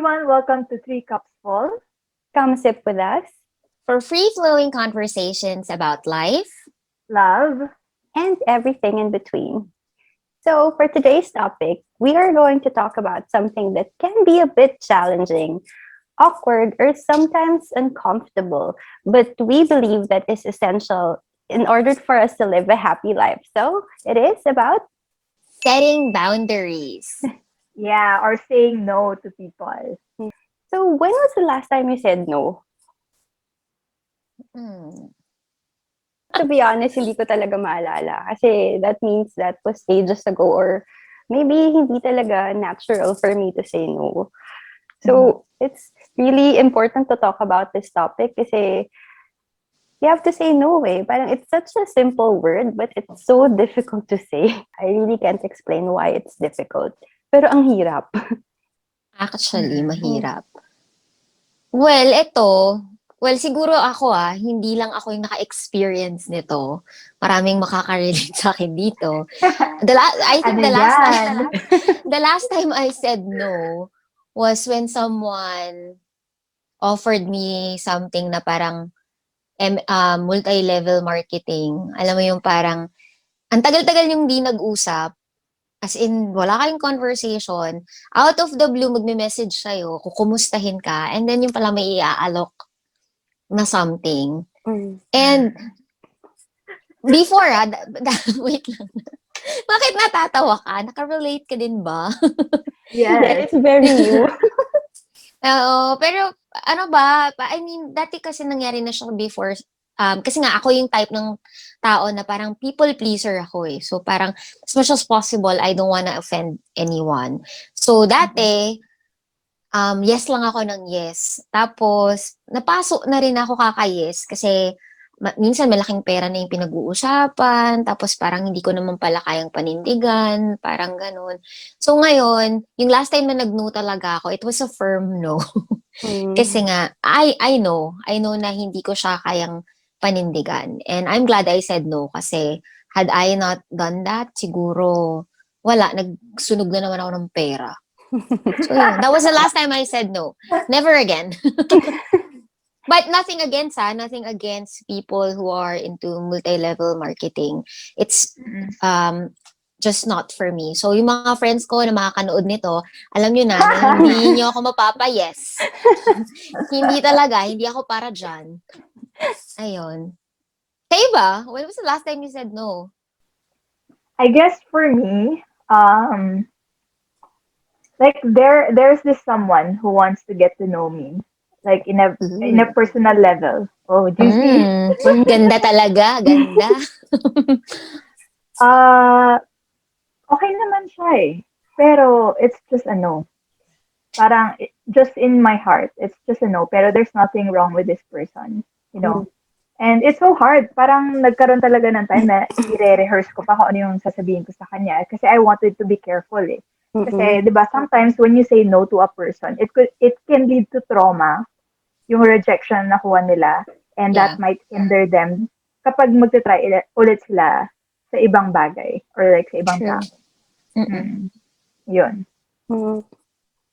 everyone. Welcome to Three Cups Full. Come sip with us. For free-flowing conversations about life. Love. And everything in between. So, for today's topic, we are going to talk about something that can be a bit challenging, awkward, or sometimes uncomfortable, but we believe that is essential in order for us to live a happy life. So, it is about Setting boundaries. Yeah, or saying no to people. So, when was the last time you said no? Hmm. To be honest, hindi ko talaga maalala. Kasi that means that was ages ago or maybe hindi talaga natural for me to say no. So, it's really important to talk about this topic kasi you have to say no eh. Parang it's such a simple word but it's so difficult to say. I really can't explain why it's difficult. Pero ang hirap. Actually, mahirap. Well, siguro ako hindi lang ako yung naka-experience nito. Maraming makaka-relate sa akin dito. I think the last time I said no was when someone offered me something na parang multi-level marketing. Alam mo yung parang, ang tagal-tagal yung di nag-usap, as in, wala kayong conversation, out of the blue, magme-message sa'yo, kukumustahin ka, and then yung pala may i-aalok na something. And, before wait lang. Bakit natatawa ka? Naka-relate ka din ba? Yes. It's very you. Oo, pero ano ba, I mean, dati kasi nangyari na siya before, kasi nga ako yung type ng tao na parang people pleaser ako eh. So parang as much as possible, I don't wanna offend anyone. So dati, yes lang ako ng yes. Tapos, napasok na rin ako kaka-yes kasi minsan malaking pera na yung pinag-uusapan, tapos parang hindi ko naman pala kayang panindigan, parang ganun. So ngayon, yung last time na nag-no talaga ako, it was a firm no. Kasi nga, I know na hindi ko siya kayang panindigan. And I'm glad I said no kasi had I not done that, siguro, wala, nagsunog na naman ako ng pera. So yun, that was the last time I said no. Never again. But nothing against people who are into multi-level marketing. It's just not for me. So yung mga friends ko na makakanood nito, alam nyo na hindi nyo ako mapapa-yes. Hindi talaga, hindi ako para dyan. Ayun. Kayo ba? When was the last time you said no? I guess for me, like there's this someone who wants to get to know me, like in a personal level. Oh, juicy. Ganda talaga, ganda. Okay naman siya eh. Pero it's just a no. Parang just in my heart, it's just a no. Pero there's nothing wrong with this person, you know. And it's so hard. Parang nagkaroon talaga ng time na i-rehearse ko pa kung ano yung sasabihin ko sa kanya. Kasi I wanted to be careful eh. Kasi, di ba, sometimes when you say no to a person, it can lead to trauma, yung rejection na nakuha nila, and that might hinder them kapag magte-try ulit sila sa ibang bagay or like sa ibang tao. Yun.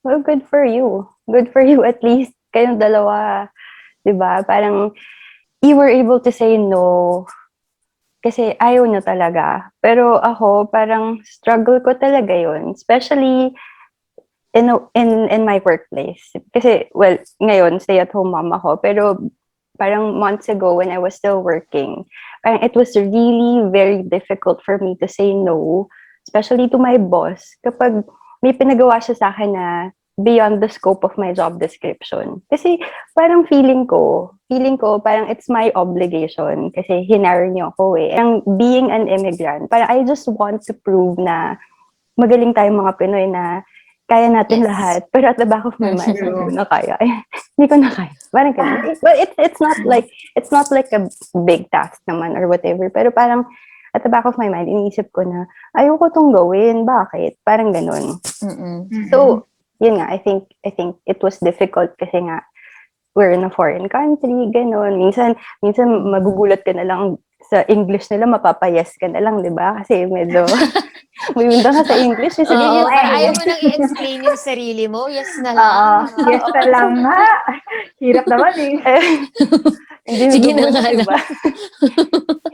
Well, good for you. Good for you at least. Kayong dalawa, di ba? Parang you were able to say no kasi ayaw nyo talaga. Pero ako, parang struggle ko talaga yun. Especially in my workplace. Kasi, well, ngayon, stay-at-home mom ako. Pero parang months ago when I was still working, parang it was really very difficult for me to say no, especially to my boss, kapag may pinagawa siya sa akin na beyond the scope of my job description. Kasi parang feeling ko parang it's my obligation kasi hinire niyo ako eh. Ang being an immigrant, parang I just want to prove na magaling tayong mga Pinoy na kaya natin lahat. Pero at the back of my mind, hindi ko na kaya. Hindi ko na kaya. Parang ganun. Well, it's not like a big task naman or whatever. Pero parang at the back of my mind, iniisip ko na ayoko tong gawin. Bakit? Parang ganun. So, yun nga, I think it was difficult kasi nga we're in a foreign country, gano'n. Minsan magugulat ka na lang sa English nila, mapapayes ka na lang, di ba? Kasi medyo, may window ka sa English, sige, Oo, yes, para yes. ayaw mo nang i-explain yung sarili mo. Yes na Oo, lang. yes na lang nga. Hirap naman eh. Hindi Sige na nagbubuo, nga di lang. ba?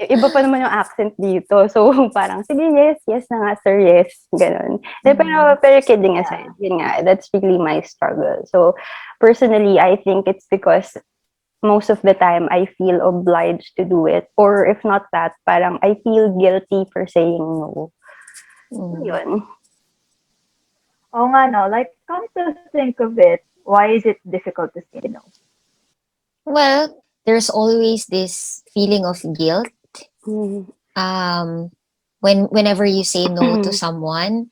Iba pa naman yung accent dito. So, parang, sige, yes, yes na nga, sir, yes. Ganon. Pero kidding aside, yun nga, that's really my struggle. So, personally, I think it's because most of the time, I feel obliged to do it. Or if not that, parang I feel guilty for saying no. Yun. Oo nga, no? Like, come to think of it, why is it difficult to say no? Well, there's always this feeling of guilt Mm. whenever you say no to someone.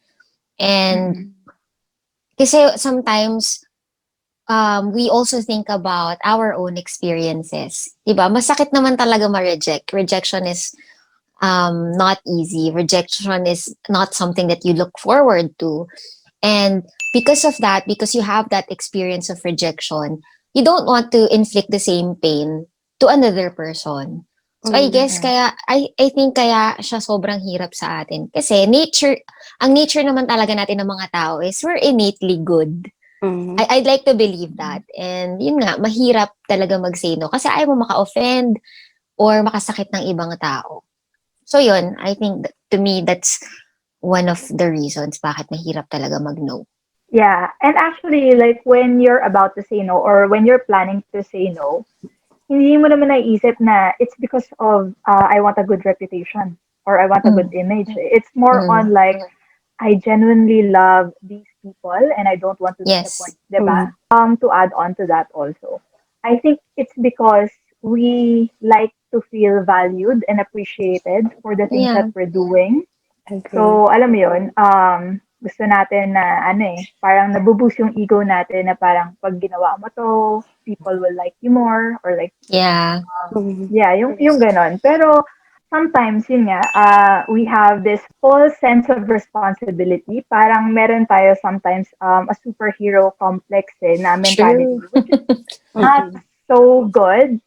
And kasi sometimes we also think about our own experiences. Diba? Masakit naman talaga ma-reject. Rejection is not easy. Rejection is not something that you look forward to. And because of that, because you have that experience of rejection, you don't want to inflict the same pain to another person. So I guess kaya I think kaya siya sobrang hirap sa atin kasi ang nature naman talaga natin ng mga tao is we're innately good. I'd like to believe that. And yun nga, mahirap talaga mag-say no kasi ayaw mo maka-offend or makasakit ng ibang tao. So yun, I think to me that's one of the reasons bakit mahirap talaga mag-no. Yeah, and actually, like, when you're about to say no or when you're planning to say no, hindi mo naman naisip na it's because of I want a good reputation or I want a good image. It's more on like I genuinely love these people and I don't want to Yes. disappoint, diba? To add on to that also, I think it's because we like to feel valued and appreciated for the things Yeah. that we're doing. Agree. So, alam mo yun, gusto natin na, parang nabuboost yung ego natin na parang pag ginawa mo to, people will like you more, or like, Yeah. yeah, yung ganon. Pero, sometimes, yun nga, we have this false sense of responsibility. Parang meron tayo sometimes a superhero complex na mentality, True. which is not so good.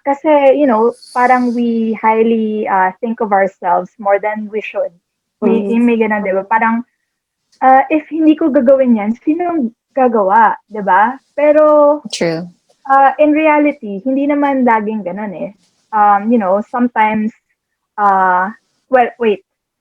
Kasi, parang we highly think of ourselves more than we should. May ganun, di ba? Parang, if hindi ko gagawin yan, sino gagawa, di ba? Pero, True. in reality, hindi naman laging ganun eh. Sometimes, well, wait,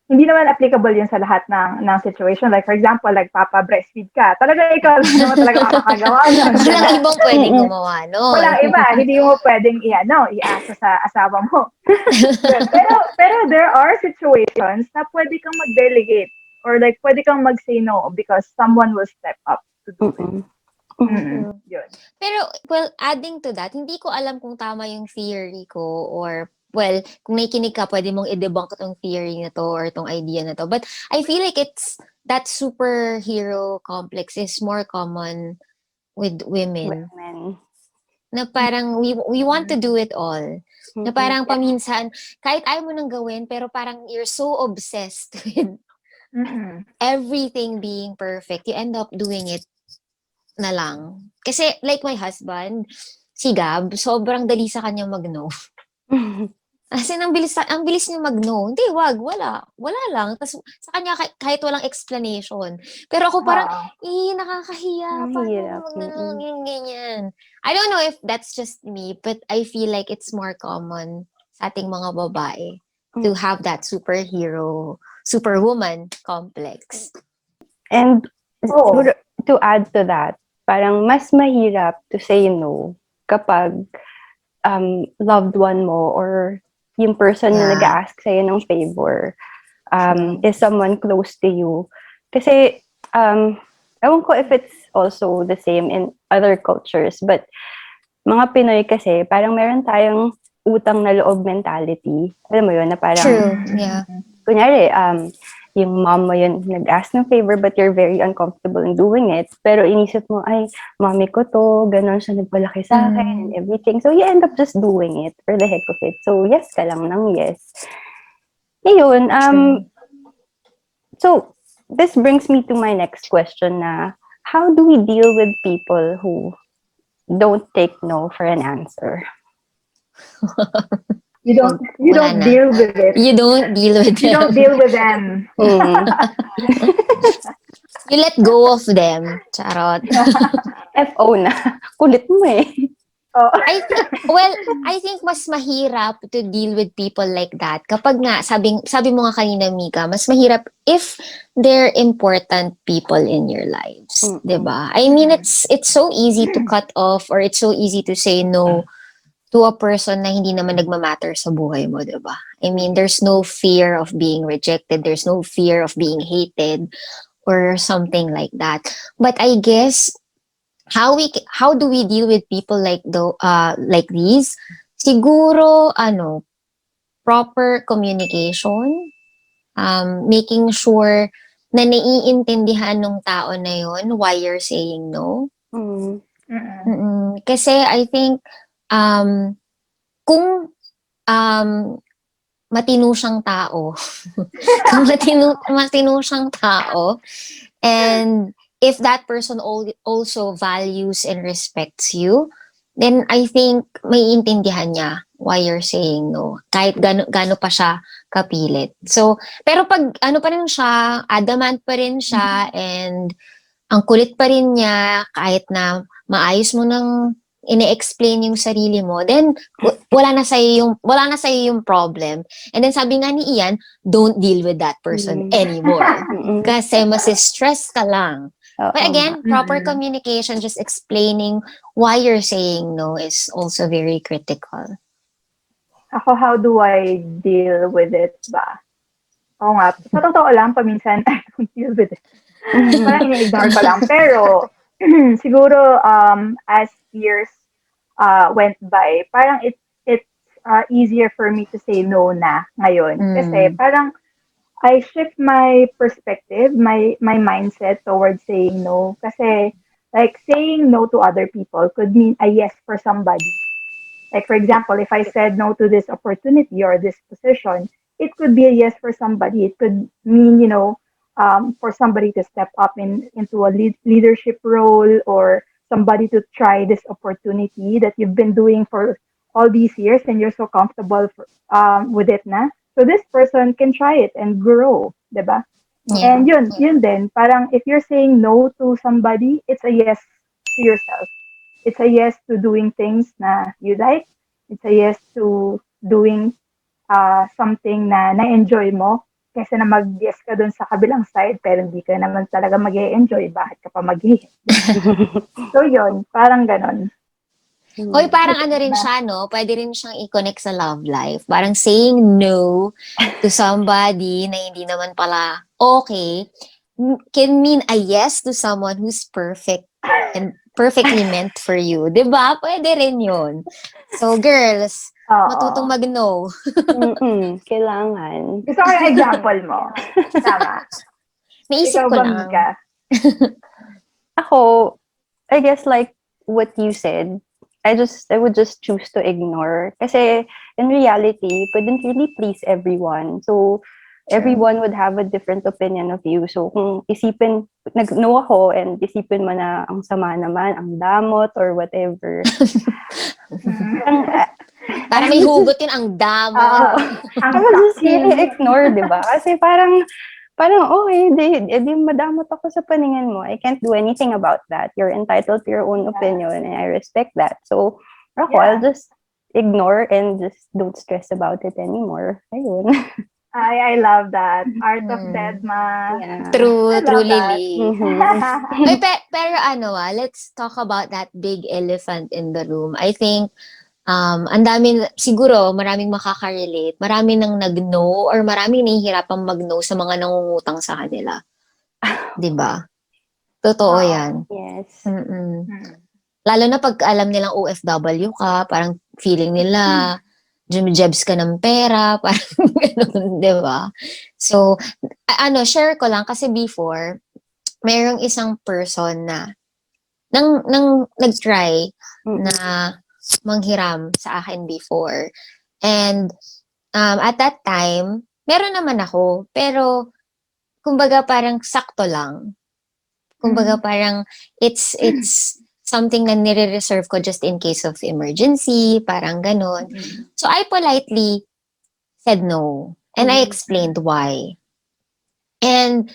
hindi naman applicable yun sa lahat ng situation. Like, for example, like, papa-breastfeed ka. Talaga ikaw lang naman talaga makakagawa nun, di Walang ba? ibang pwedeng gumawa nun. Walang iba, hindi mo pwedeng iasa sa asawa mo. Yun. Pero there are situations na pwede kang mag-delegate or like pwede kang mag-say no because someone will step up to do it. Yun. Pero, well, adding to that, hindi ko alam kung tama yung theory ko or, well, kung nakikinig ka, pwede mong i-debunk tong theory na to or tong idea na to. But I feel like that superhero complex is more common with women. Na parang we want to do it all. Na parang paminsan, kahit ayaw mo nang gawin, pero parang you're so obsessed with everything being perfect, you end up doing it na lang. Kasi like my husband, si Gab, sobrang dali sa kanya mag-no. Kasi ang bilis niya mag-no. Hindi, wala. Wala lang. Tapos sa kanya kahit walang explanation. Pero ako parang, nakakahiya. Paano Mahirap. mag-no? Ganyan. I don't know if that's just me, but I feel like it's more common sa ating mga babae to have that superwoman complex. And to add to that, parang mas mahirap to say no kapag loved one mo or yung person na nag-ask sa'yo ng favor is someone close to you. Kasi, ewan ko if it's also the same in other cultures, but mga Pinoy kasi, parang meron tayong utang na loob mentality. Alam mo yun, na parang, True, yeah. Kunyari, yung mom mo yun nag-ask ng favor but you're very uncomfortable in doing it. Pero inisip mo, ay, mami ko to, ganon siya nagpalaki sa akin and everything. So you end up just doing it for the heck of it. So yes ka lang ng yes. Ngayon, so this brings me to my next question na, how do we deal with people who don't take no for an answer? You wala don't na. deal with it. You don't deal with You don't them. deal with them. You let go of them. Charot. FO na. Kulit mo eh. Oh. I think mas mahirap to deal with people like that. Kapag nga, sabi mo nga kanina, Mika, mas mahirap if they're important people in your lives. Mm-mm. 'Di ba? I mean, it's so easy to cut off or it's so easy to say no to a person na hindi naman nagmamatter sa buhay mo, 'di ba? I mean, there's no fear of being rejected. There's no fear of being hated or something like that. But I guess how do we deal with people like these? Siguro proper communication, making sure na naiintindihan ng tao na yon why you're saying no. Mm. Kasi I think kung um matino siyang tao, kung matino siyang tao, and if that person also values and respects you, then I think maiintindihan niya why you're saying no. Kahit gano pa siya kapilit. So, pero pag ano pa rin siya, adamant pa rin siya, and ang kulit pa rin niya, kahit na maayos mo nang ine-explain yung sarili mo, then wala na sa'yo yung problem. And then sabi nga ni Ian, don't deal with that person anymore. Kasi mas-stress ka lang. But again, proper communication, just explaining why you're saying no is also very critical. Ako, how do I deal with it ba? Oo nga. Sa totoo lang, paminsan, I don't deal with it. Parang ini-ignore ko lang. Pero, siguro, as years went by, parang it's easier for me to say no na ngayon. Kasi parang, I shift my perspective, my mindset towards saying no. Kasi, like, saying no to other people could mean a yes for somebody. Like, for example, if I said no to this opportunity or this position, it could be a yes for somebody. It could mean, for somebody to step up into a leadership role, or somebody to try this opportunity that you've been doing for all these years and you're so comfortable with it na. So this person can try it and grow, 'di ba? Yeah. And yun din, parang if you're saying no to somebody, it's a yes to yourself. It's a yes to doing things na you like. It's a yes to doing something na na-enjoy mo. Kasi na mag-yes ka dun sa kabilang side, pero hindi ka naman talaga mag-enjoy. Bakit ka pa mag-yes? So yun, parang ganon. Hoy, parang ano rin siya, no? Pwede rin siyang i-connect sa love life. Parang saying no to somebody na hindi naman pala okay can mean a yes to someone who's perfect and perfectly meant for you. 'Di ba? Pwede rin yun. So, girls, matutong mag-no. Kailangan. Gusto ko yung example mo. Tama. Naisip Ikaw ko ba, lang. Mica? Ako, I guess like what you said, I would just choose to ignore. Kasi in reality, you couldn't really please everyone. So, everyone would have a different opinion of you. So, kung nag-no ako and isipin mo na ang sama naman, ang damot, or whatever. Para may hugot yun, ang damo. Ang I would just really ignore, di ba? Kasi parang, okay, di madamot ako sa paningin mo. I can't do anything about that. You're entitled to your own opinion, and I respect that. So, I'll just ignore and just don't stress about it anymore. Ayun. I love that. Art of Deadma. Yeah. True, that. Lily. Ay, pero let's talk about that big elephant in the room. I think, ang dami, siguro, maraming makaka-relate. Marami nang nag-no or maraming nahihirapang mag-no sa mga nangungutang sa kanila. 'Di ba? Totoo yan. Yes. Lalo na pag alam nilang OFW ka, parang feeling nila, jebs ka ng pera, parang gano'n, 'di ba? So, share ko lang kasi before, mayroong isang person na nang nag-try na manghiram sa akin before. And at that time, meron naman ako, pero kumbaga parang sakto lang. Kumbaga parang it's something na nire-reserve ko just in case of emergency, parang ganon. Mm-mm. So I politely said no. And I Mm. explained why. And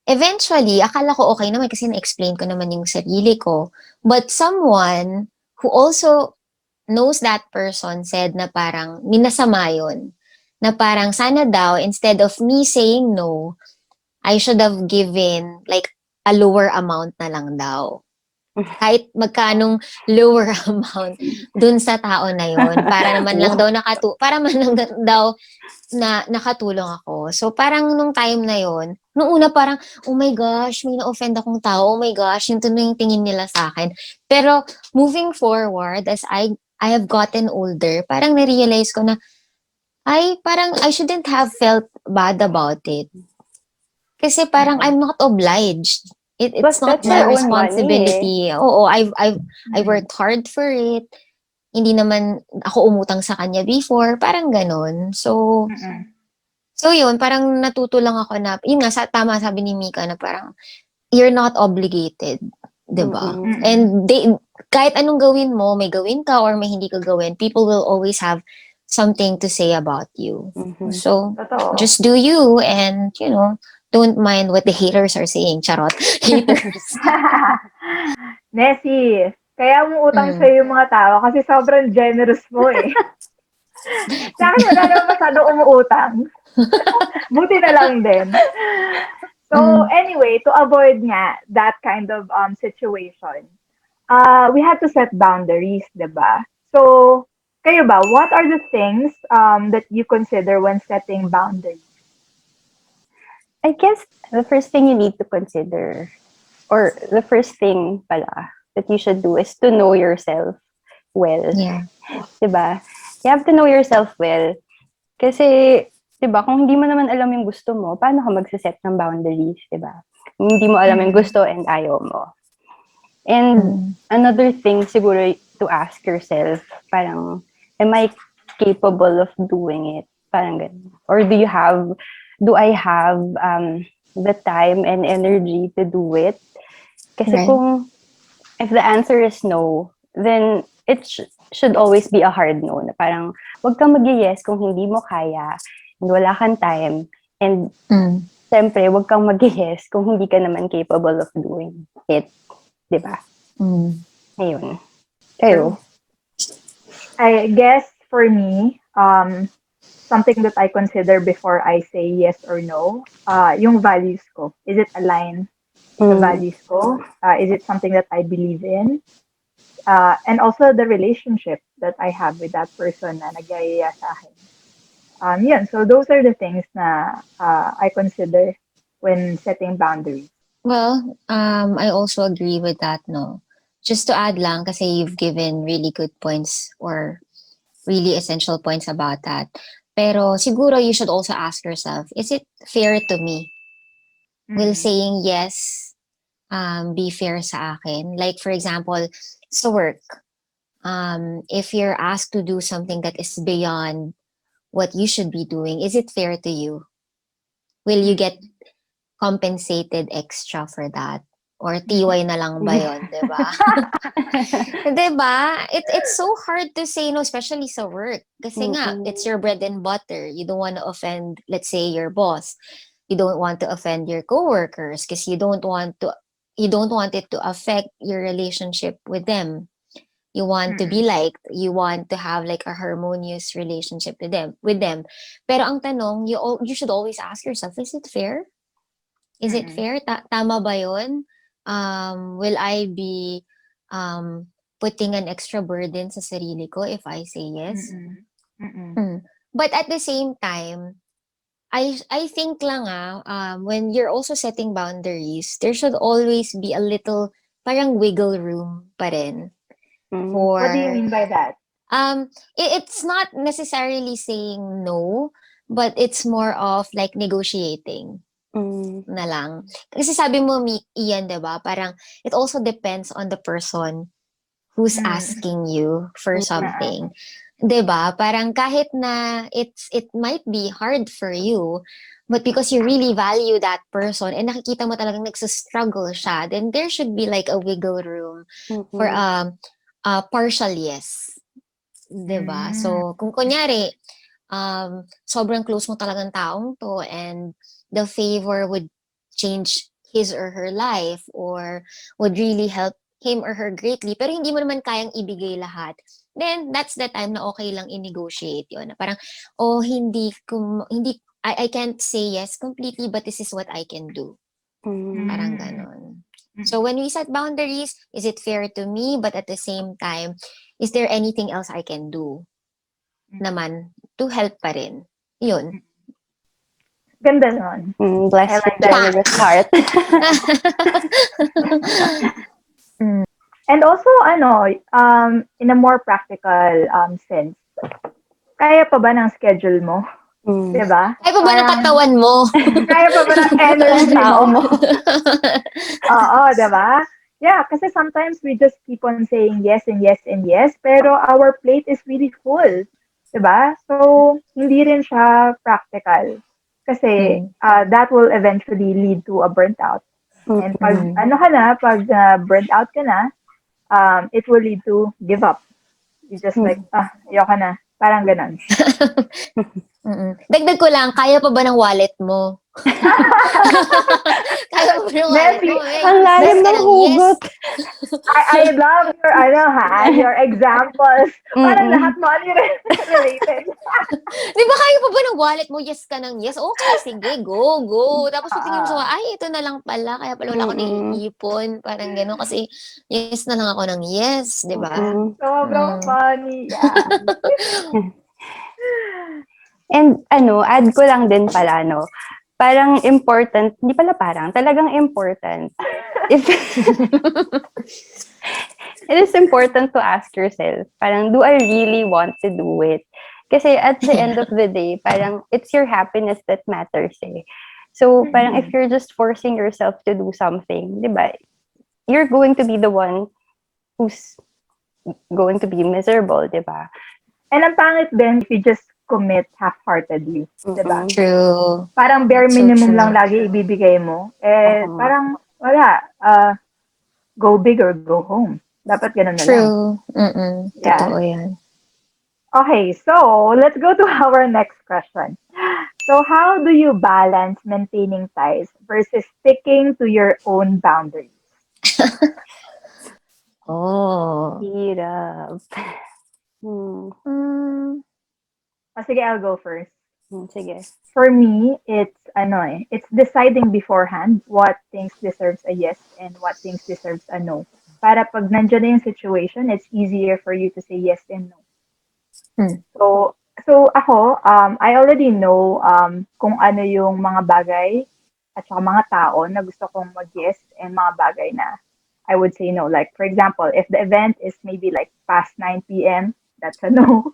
eventually, akala ko okay naman kasi na-explain ko naman yung sarili ko. But someone who also knows that person said na parang minasama yun. Na parang sana daw, instead of me saying no, I should have given like a lower amount na lang daw. Kahit magkanong lower amount dun sa tao na yun para naman lang daw nakatulong ako. So parang nung time na yun, nung una parang, oh my gosh, may na-offend akong tao. Oh my gosh, yun to na yung tingin nila sa akin. Pero moving forward, as I have gotten older, parang na-realize ko na, ay, parang I shouldn't have felt bad about it. Kasi parang Mm-mm. I'm not obliged. It's Plus, not that's my your own money. responsibility. Oo, I Mm-mm. worked hard for it. Hindi naman ako umutang sa kanya before. Parang ganun. So, Mm-mm. so yun, parang natuto lang ako na, yun nga, tama sabi ni Mica na parang, you're not obligated. 'Di ba? Mm-mm. Mm-mm. And kahit anong gawin mo, may gawin ka or may hindi ka gawin, people will always have something to say about you. Mhm. So, Totoo. just do you and, don't mind what the haters are saying. Charot. Haters. Nessie, kaya mo utang Mm. sa'yo yung mga tao kasi sobrang generous mo eh. Sa akin wala naman masyadong umuutang. Buti na lang din. So Mm. anyway, to avoid nga that kind of situation, we had to set boundaries, 'di ba? So, kayo ba, what are the things that you consider when setting boundaries? I guess the first thing you need to consider, or the first thing pala that you should do is to know yourself well. Yeah. Diba? You have to know yourself well. Kasi, diba, kung hindi mo naman alam yung gusto mo, paano ka magsiset ng boundaries, diba? Kung hindi mo alam yung Mm. gusto and ayaw mo. And Mm. another thing siguro to ask yourself, parang, am I capable of doing it? Parang ganun. Or do I have the time and energy to do it? Kasi Right. kung, if the answer is no, then it should always be a hard no. Na parang, wag kang mag-yes kung hindi mo kaya, and wala kang time, and Mm. siyempre, wag kang mag-yes kung hindi ka naman capable of doing it. Diba? Mm. Ayun. Kayo? I guess for me, something that I consider before I say yes or no, yung values ko. Is it aligned sa values ko? Is it something that I believe in? And also the relationship that I have with that person na nagyayaya sa akin. Yun, so those are the things na I consider when setting boundaries. Well, I also agree with that, no. Just to add lang, kasi you've given really good points or really essential points about that. Pero siguro you should also ask yourself, is it fair to me? Will Mm-mm. saying yes be fair sa akin? Like for example, sa work, if you're asked to do something that is beyond what you should be doing, is it fair to you? Will you get compensated extra for that? Or TY na lang ba yun, di ba? Di ba? It's so hard to say no, especially sa work. Kasi nga, it's your bread and butter. You don't want to offend, let's say, your boss. You don't want to offend your coworkers because you don't want it to affect your relationship with them. You want to be Mm-mm. liked. You want to have like a harmonious relationship with them. Pero ang tanong, you should always ask yourself, is it fair? Is it Mm-mm. fair? Tama ba yun? Will I be putting an extra burden sa sarili ko if I say yes? Mm-mm. Mm-mm. But at the same time, I think lang when you're also setting boundaries, there should always be a little parang wiggle room pa rin What do you for mean by that? it's not necessarily saying no, but it's more of like negotiating na lang. Kasi sabi mo, Ian, 'di ba? Parang it also depends on the person who's Mm. asking you for Uh-uh. something. 'Di ba? Parang kahit na it might be hard for you, but because you really value that person and nakikita mo talagang nagsa-struggle siya, then there should be like a wiggle room for Mm-mm. a partial yes. 'Di ba? Mm. So, kung kunyari, sobrang close mo talagang taong to and the favor would change his or her life or would really help him or her greatly, pero hindi mo naman kayang ibigay lahat, then that's the time na okay lang i-negotiate yun. Na parang, oh, I can't say yes completely, but this is what I can do. Parang Mm. ganon. Mm. So when we set boundaries, is it fair to me? But at the same time, is there anything else I can do naman to help pa rin? Yun. Ganda nun. I Bless like your that. generous heart. Mm. And also, in a more practical sense, kaya pa ba ng schedule mo? Mm. 'Di ba? Ay pa ba ng Parang, katawan mo? kaya pa ba ng Ng energy tao mo? mo. Oo, 'di ba? Yeah, kasi sometimes we just keep on saying yes and yes and yes, pero our plate is really full. 'Di ba? So, hindi rin siya practical. Kasi Mm, that will eventually lead to a burnt out. And pag Mm-mm. mm. ano ka na, pag burnt out ka na, it will lead to give up. You just like, ayoko na. Parang ganun. Dagdag ko lang, kaya pa ba ng wallet mo? Kaya pa ba ng wallet Nessie, mo? Ang Yes lalim ka ng ng yes. hugot. I love your, your examples. Parang Mm-mm. lahat money related. Di ba kaya pa ba ng wallet mo? Yes ka ng yes. Okay, sige, go, go. Tapos pagtingin mo Ah, sa ay, ito na lang pala. Kaya pala wala ako Mm-mm. naiipon. Parang gano'n. Kasi yes na lang ako ng yes. Di ba? Mm-mm. sobrang Mm. funny. Yeah. And add ko lang din pala, no? Parang important, hindi pala parang, talagang important. If it is important to ask yourself, parang, do I really want to do it? Kasi at the end of the day, parang, it's your happiness that matters eh. So, parang if you're just forcing yourself to do something, di ba, you're going to be the one who's going to be miserable, di ba? And ang pangit din if you just commit half-heartedly. Diba? Mm-mm. True. Parang bare So minimum lang true. lagi ibibigay mo. Oo nga. Parang wala. Go big or go home. Dapat ganun na lang. True. Mm-mm. Yeah. Totoo yan. Okay, so let's go to our next question. So how do you balance maintaining ties versus sticking to your own boundaries? Oh. Hirap. Hmm. Mm. Sige, I'll go first. Sige. For me, it's deciding beforehand what things deserves a yes and what things deserves a no. Para pag nandiyan na yung situation, it's easier for you to say yes and no. Hmm. So ako, I already know kung ano yung mga bagay at saka mga tao na gusto kong mag-yes and mga bagay na I would say no. Like, for example, if the event is maybe like past 9 p.m., that's a no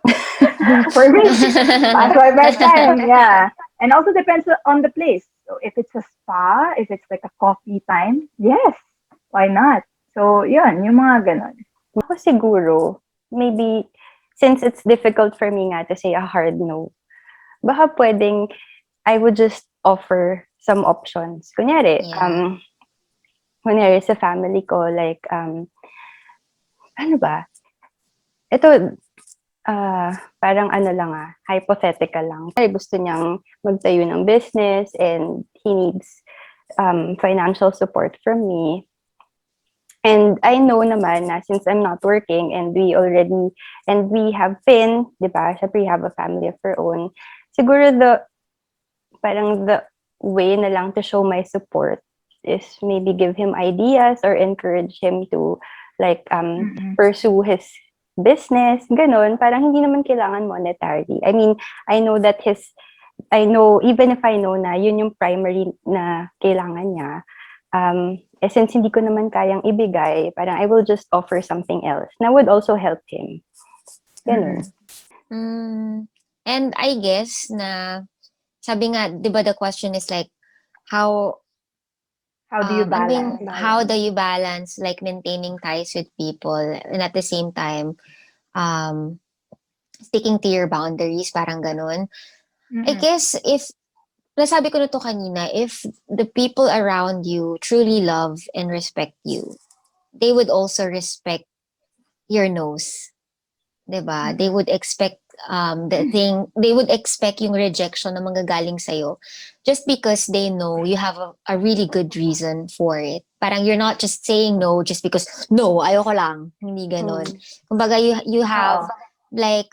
for me. Past my bedtime, yeah. And also depends on the place. So if it's a spa, if it's like a coffee time, yes, why not? So, yun, yung mga ganon. Ako siguro, maybe, since it's difficult for me nga to say a hard no, baka pwedeng I would just offer some options. Kunyari, Yeah. kunyari sa family ko, like, ano ba? Ito, parang ano lang hypothetical lang. Kunyari gusto niyang magtayo ng business and he needs financial support from me. And I know naman na since I'm not working and we have been, di ba, syempre we have a family of our own, siguro parang the way na lang to show my support is maybe give him ideas or encourage him to like Mm-mm. pursue his business, ganun. Parang hindi naman kailangan monetary. I mean, even if I know na yun yung primary na kailangan niya, since hindi ko naman kayang ibigay, parang I will just offer something else na would also help him. Ganun. And I guess na, sabi nga, di ba the question is like, how How do you ano ba yung, balance? how do you balance like maintaining ties with people and at the same time, um, sticking to your boundaries, parang ganun. I Mm-mm. guess if, nasabi ko na to kanina, if the people around you truly love and respect you, they would also respect your nose. 'Di ba? They Mm-mm. would expect they would expect yung rejection na manggagaling sa'yo just because they know you have a really good reason for it. Parang you're not just saying no just because, no, ayoko lang. Hindi ganon. Mm. Kumbaga, you have Oo. like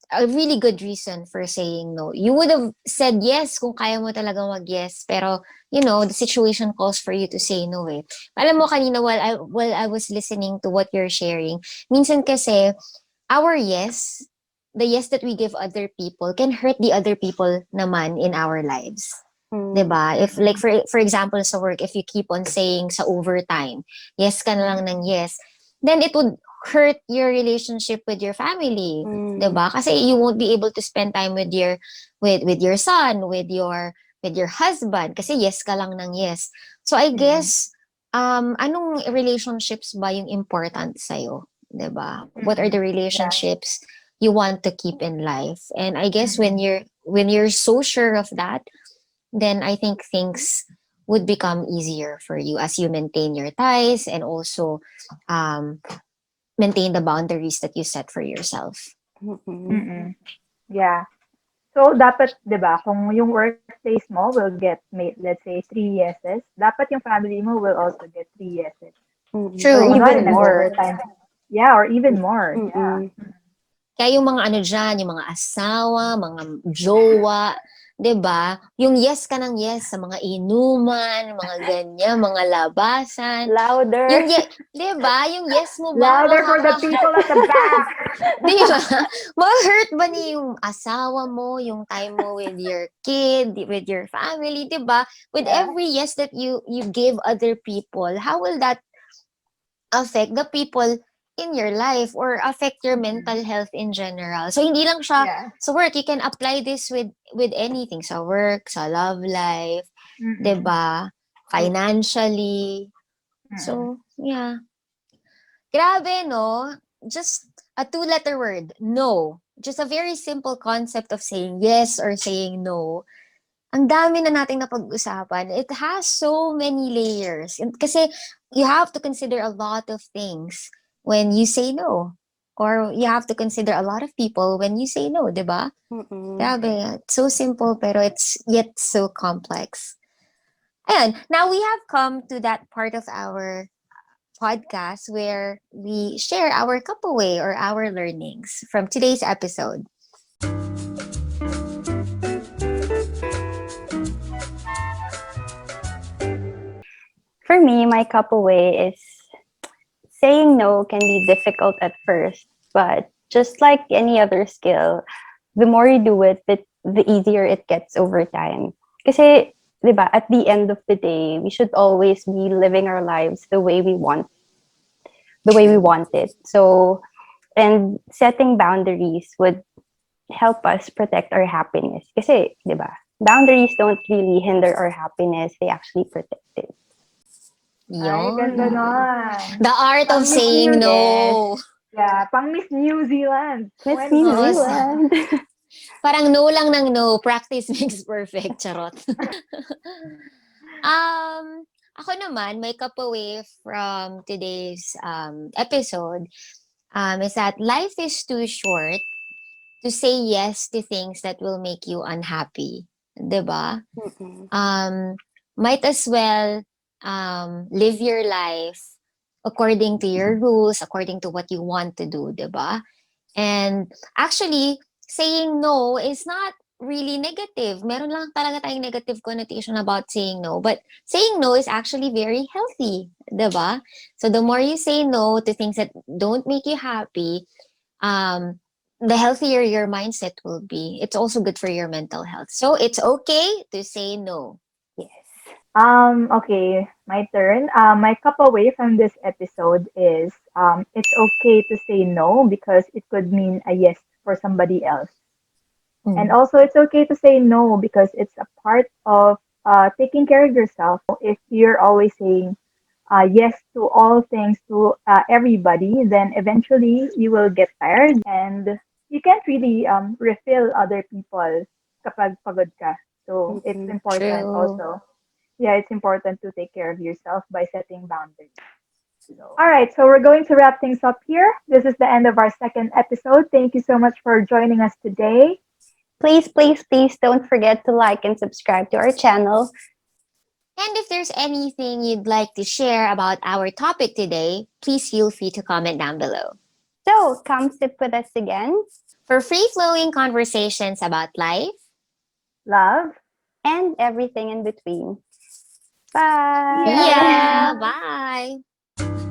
a really good reason for saying no. You would have said yes kung kaya mo talagang mag-yes, pero the situation calls for you to say no eh. Alam mo kanina while I was listening to what you're sharing, minsan kasi our yes, the yes that we give other people can hurt the other people naman in our lives. Mm. 'Diba? If like Mm-mm. for example sa work, if you keep on saying sa overtime, yes ka na lang ng yes, then it would hurt your relationship with your family. Mm. 'Diba? Kasi you won't be able to spend time with your son, with your husband kasi yes ka lang ng yes. So I Mm-mm. guess anong relationships ba yung important sa'yo? 'Di ba? What are the Mm-mm. Yeah. relationships you want to keep in life? And I guess Mm-mm. when you're so sure of that, then I think things would become easier for you as you maintain your ties and also um, maintain the boundaries that you set for yourself. Mm. Mm-mm. Yeah. So, dapat, di ba, kung yung workplace mo will get, let's say, 3 yeses, dapat yung family mo will also get 3 yeses. Mm. Or True. Kunwari, even more. nag-overtime. Yeah, or even more. Yeah. Mm. Kaya yung mga ano dyan, yung mga asawa, mga jowa, 'di ba? Yung yes ka ng yes sa mga inuman, mga ganyan, mga labasan. Louder. Yung 'di ba? Yung yes mo ba Louder for the people at the back. 'di ba? Ma-hurt ba ni yung asawa mo, yung time mo with your kid, with your family, 'di ba? With Yeah. every yes that you give other people, how will that affect the people in your life or affect your Mm-mm. mental health in general? So hindi lang siya Yeah. sa work, you can apply this with anything, sa work, sa love life, 'di Mm-mm. ba? Financially. Mm-mm. So, yeah. Grabe, no? Just a two-letter word, no. Just a very simple concept of saying yes or saying no. Ang dami na nating napag-usapan. It has so many layers. Kasi you have to consider a lot of things when you say no. Or you have to consider a lot of people when you say no, di ba? Mm. Grabe. It's so simple, pero it's yet so complex. Ayan, now we have come to that part of our podcast where we share our cutaway or our learnings from today's episode. For me, my cup away is saying no can be difficult at first, but just like any other skill, the more you do it, the easier it gets over time. Kasi, di ba, at the end of the day, we should always be living our lives the way we want it. So, and setting boundaries would help us protect our happiness. Kasi, di ba, boundaries don't really hinder our happiness, they actually protect it. Ay, ganda Yon. nun. The art of Pang Miss saying New, Yes. no. yeah, pang Miss New Zealand Miss New Oo, 2025. Zealand. parang no lang ng no. Practice makes perfect. Charot. Ako naman, my cup away from today's episode is that life is too short to say yes to things that will make you unhappy. 'Di ba? Mm-mm. Might as well live your life according to your rules, according to what you want to do, 'di ba? And actually, saying no is not really negative. Meron lang talaga tayong negative connotation about saying no. But saying no is actually very healthy, 'di ba? So the more you say no to things that don't make you happy, um, the healthier your mindset will be. It's also good for your mental health. So it's okay to say no. Yes. Okay, my turn. My cup away from this episode is it's okay to say no because it could mean a yes for somebody else. And Mm. also, it's okay to say no because it's a part of taking care of yourself. If you're always saying yes to all things to everybody, then eventually you will get tired. And you can't really refill other people kapag pagod ka. So it's Mm-mm. important True. also. Yeah, it's important to take care of yourself by setting boundaries. So, all right, so we're going to wrap things up here. This is the end of our second episode. Thank you so much for joining us today. Please, please, please don't forget to like and subscribe to our channel. And if there's anything you'd like to share about our topic today, please feel free to comment down below. So come sit with us again For free-flowing conversations about life, Love. and everything in between. See see Bye. ya! ya. Bye!